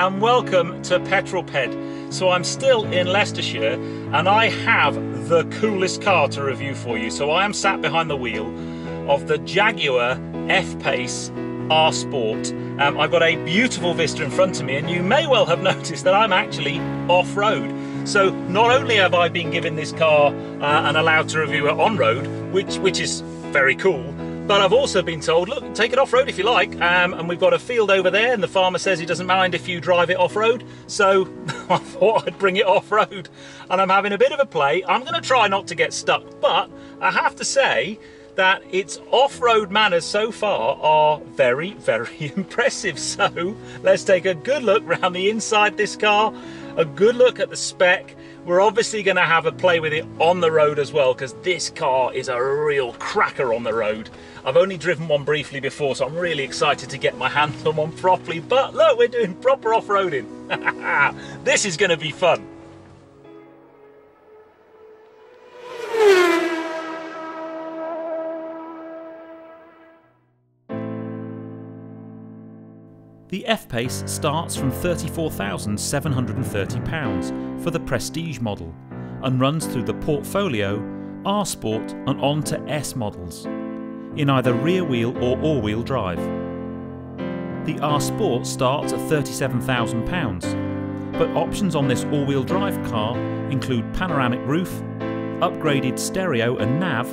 and welcome to Petrol Ped. So I'm still in Leicestershire and I have the coolest car to review for you. So I am sat behind the wheel of the Jaguar F-Pace R Sport. I've got a beautiful vista in front of me, and you may well have noticed that I'm actually off-road. So not only have I been given this car and allowed to review it on-road, which is very cool, but I've also been told, look, take it off-road if you like, and we've got a field over there and the farmer says he doesn't mind if you drive it off-road, so I thought I'd bring it off-road, and I'm having a bit of a play. I'm going to try not to get stuck, but I have to say that its off-road manners so far are very, very impressive. So let's take a good look around the inside this car, a good look at the spec. We're obviously going to have a play with it on the road as well, because this car is a real cracker on the road. I've only driven one briefly before, so I'm really excited to get my hands on one properly. But look, we're doing proper off-roading. This is going to be fun. The F-Pace starts from £34,730 for the Prestige model and runs through the Portfolio, R Sport and on to S models, in either rear wheel or all-wheel drive. The R Sport starts at £37,000, but options on this all-wheel drive car include panoramic roof, upgraded stereo and nav,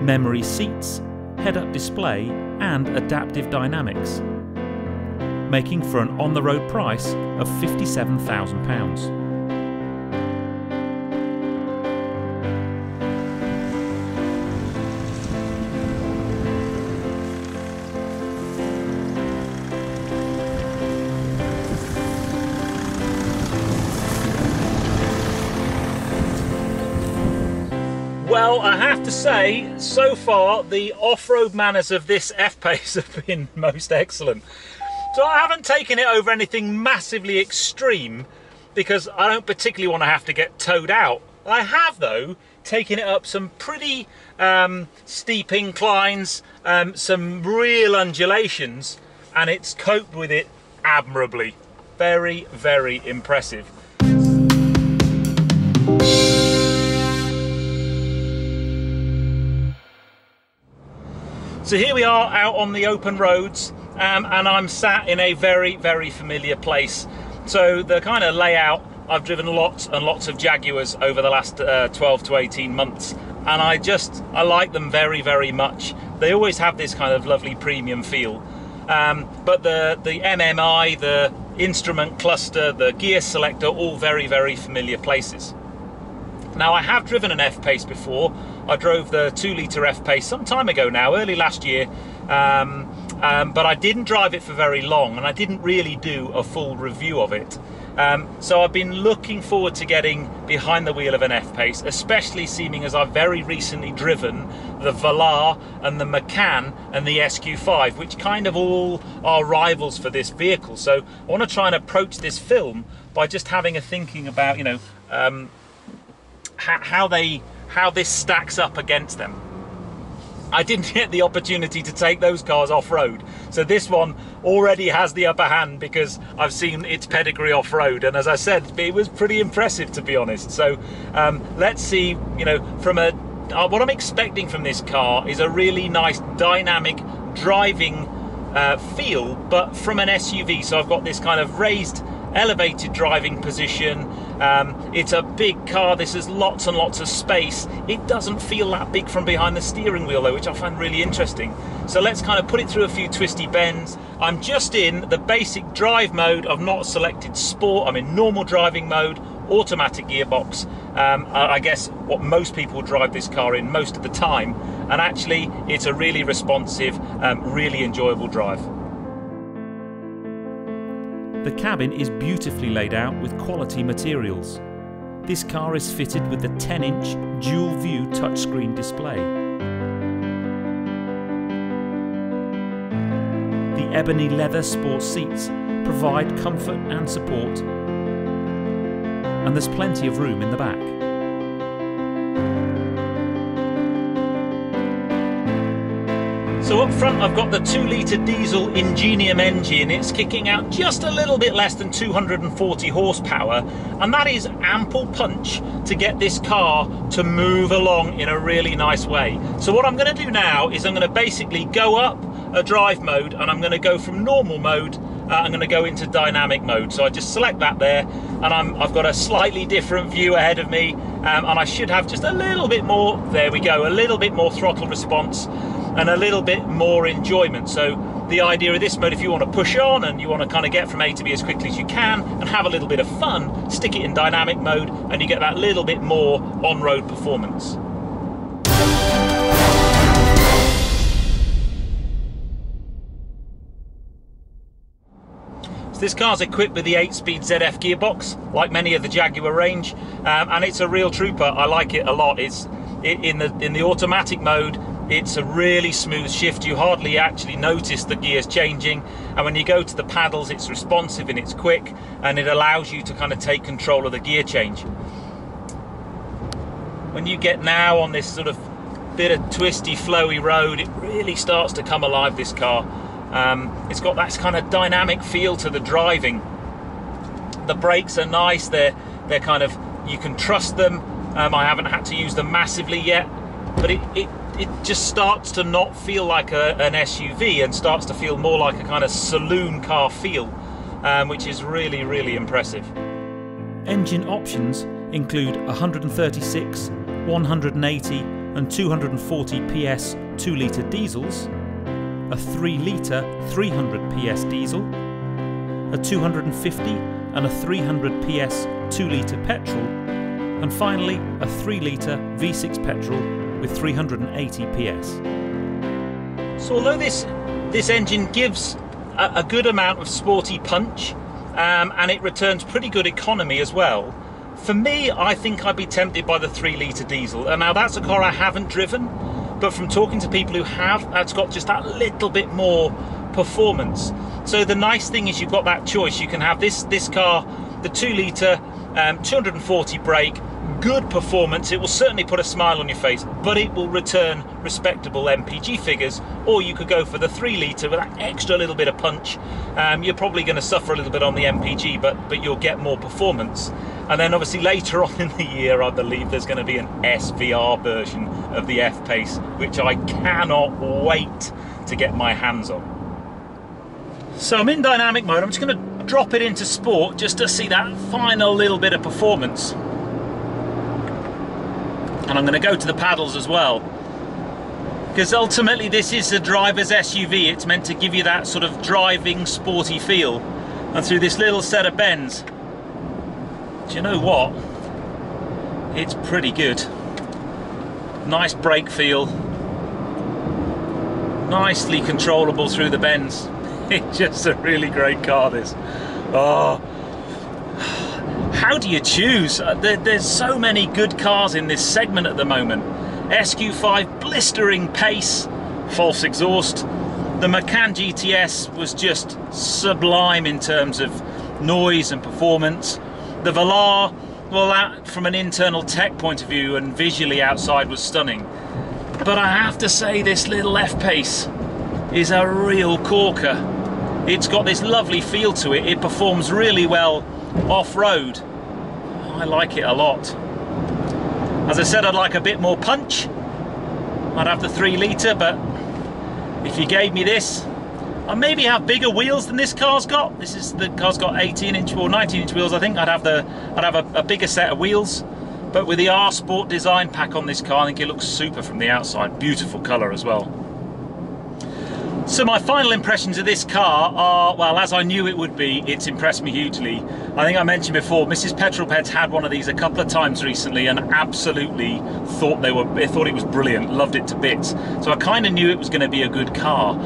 memory seats, head-up display and adaptive dynamics, making for an on-the-road price of £57,000. Well, I have to say, so far the off-road manners of this F-Pace have been most excellent. So I haven't taken it over anything massively extreme because I don't particularly want to have to get towed out. I have, though, taken it up some pretty steep inclines, some real undulations, and it's coped with it admirably. Very, very impressive. So here we are out on the open roads. And I'm sat in a very, very familiar place. So the kind of layout, I've driven lots and lots of Jaguars over the last 12 to 18 months, and I like them very, very much. They always have this kind of lovely premium feel. But the MMI, the instrument cluster, the gear selector, all very, very familiar places. Now, I have driven an F-Pace before. I drove the 2-litre F-Pace some time ago now, early last year. But I didn't drive it for very long, and I didn't really do a full review of it. So I've been looking forward to getting behind the wheel of an F-Pace, especially seeming as I've very recently driven the Velar and the Macan and the SQ5, which kind of all are rivals for this vehicle. So I want to try and approach this film by just having a thinking about, you know, how this stacks up against them. I didn't get the opportunity to take those cars off-road, so this one already has the upper hand because I've seen its pedigree off-road, and as I said, it was pretty impressive, to be honest. So let's see, you know, from what I'm expecting from this car is a really nice dynamic driving feel, but from an SUV. So I've got this kind of raised, elevated driving position. It's a big car. This has lots and lots of space. It doesn't feel that big from behind the steering wheel though, which I find really interesting. So let's kind of put it through a few twisty bends. I'm just in the basic drive mode. I've not selected sport. I'm in normal driving mode, automatic gearbox. I guess what most people drive this car in most of the time, and actually it's a really responsive, really enjoyable drive. The cabin is beautifully laid out with quality materials. This car is fitted with the 10-inch dual-view touchscreen display. The ebony leather sport seats provide comfort and support, and there's plenty of room in the back. So up front I've got the 2-litre diesel Ingenium engine. It's kicking out just a little bit less than 240 horsepower, and that is ample punch to get this car to move along in a really nice way. So what I'm going to do now is I'm going to basically go up a drive mode, and I'm going to go from normal mode, I'm going to go into dynamic mode. So I just select that there, and I've got a slightly different view ahead of me, and I should have just a little bit more, there we go, a little bit more throttle response and a little bit more enjoyment. So the idea of this mode, if you want to push on and you want to kind of get from A to B as quickly as you can and have a little bit of fun, stick it in dynamic mode and you get that little bit more on-road performance. So this car's equipped with the 8-speed ZF gearbox, like many of the Jaguar range, and it's a real trooper. I like it a lot. In the automatic mode, it's a really smooth shift. You hardly actually notice the gears changing, and when you go to the paddles, it's responsive and it's quick, and it allows you to kind of take control of the gear change. When you get now on this sort of bit of twisty, flowy road, it really starts to come alive, this car. It's got that kind of dynamic feel to the driving. The brakes are nice, they're kind of, you can trust them. I haven't had to use them massively yet, but it just starts to not feel like an SUV and starts to feel more like a kind of saloon car feel, which is really, really impressive. Engine options include 136, 180 and 240 PS 2-litre diesels, a 3-litre 300 PS diesel, a 250 and a 300 PS 2-litre petrol, and finally a 3-litre V6 petrol with 380 PS. So although this engine gives a good amount of sporty punch, and it returns pretty good economy as well, for me, I think I'd be tempted by the 3-litre diesel. And now that's a car I haven't driven, but from talking to people who have, it's got just that little bit more performance. So the nice thing is you've got that choice. You can have this car, the 2-litre, 240 brake, good performance. It will certainly put a smile on your face, but it will return respectable MPG figures. Or you could go for the 3-litre with that extra little bit of punch. You're probably going to suffer a little bit on the MPG, but you'll get more performance. And then obviously later on in the year, I believe there's going to be an SVR version of the F-Pace, which I cannot wait to get my hands on. So I'm in dynamic mode. I'm just going to drop it into sport just to see that final little bit of performance. And I'm going to go to the paddles as well, because ultimately this is a driver's SUV. It's meant to give you that sort of driving sporty feel, and through this little set of bends, do you know what, it's pretty good. Nice brake feel, nicely controllable through the bends. It's just a really great car, this. Oh, how do you choose? There's so many good cars in this segment at the moment. SQ5, blistering pace, false exhaust. The Macan GTS was just sublime in terms of noise and performance. The Velar, well, that from an internal tech point of view and visually outside was stunning. But I have to say, this little F-Pace is a real corker. It's got this lovely feel to it. It performs really well off-road. I like it a lot. As I said, I'd like a bit more punch. I'd have the 3-litre, but if you gave me this, I'd maybe have bigger wheels than this car's got. The car's got 18-inch or 19-inch wheels, I think. I'd have a bigger set of wheels. But with the R Sport design pack on this car, I think it looks super from the outside. Beautiful colour as well. So my final impressions of this car are, well, as I knew it would be, it's impressed me hugely. I think I mentioned before, Mrs. Petrolhead's had one of these a couple of times recently and absolutely thought it was brilliant, loved it to bits. So I kind of knew it was going to be a good car.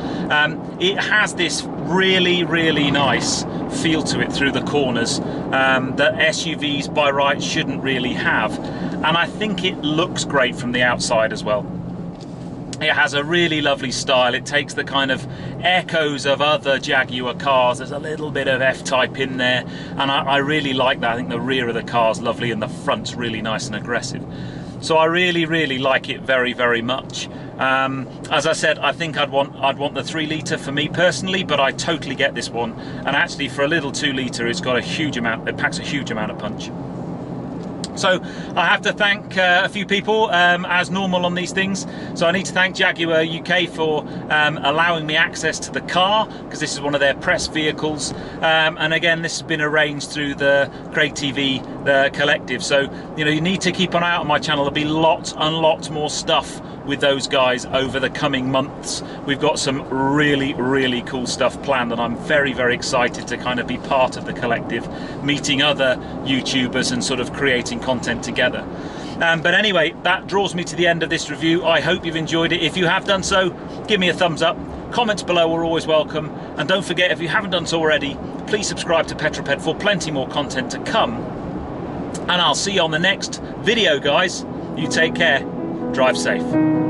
It has this really, really nice feel to it through the corners that SUVs by right shouldn't really have. And I think it looks great from the outside as well. It has a really lovely style. It takes the kind of echoes of other Jaguar cars. There's a little bit of F-Type in there, and I really like that. I think the rear of the car's lovely and the front's really nice and aggressive. So I really like it very much. As I said, I think I'd want the 3 litre for me personally, but I totally get this one. And actually, for a little 2 litre, it's got a huge amount. It packs a huge amount of punch. So I have to thank a few people, as normal on these things. So I need to thank Jaguar UK for allowing me access to the car, because this is one of their press vehicles. And again, this has been arranged through the Craig TV, the collective. So, you know, you need to keep an eye out on my channel. There'll be lots and lots more stuff with those guys over the coming months. We've got some really cool stuff planned, and I'm very excited to kind of be part of the collective, meeting other YouTubers and sort of creating content together. But anyway, that draws me to the end of this review. I hope you've enjoyed it. If you have done so, give me a thumbs up. Comments below are always welcome, and don't forget, if you haven't done so already, please subscribe to Petrol for plenty more content to come. And I'll see you on the next video, guys. You take care. Drive safe.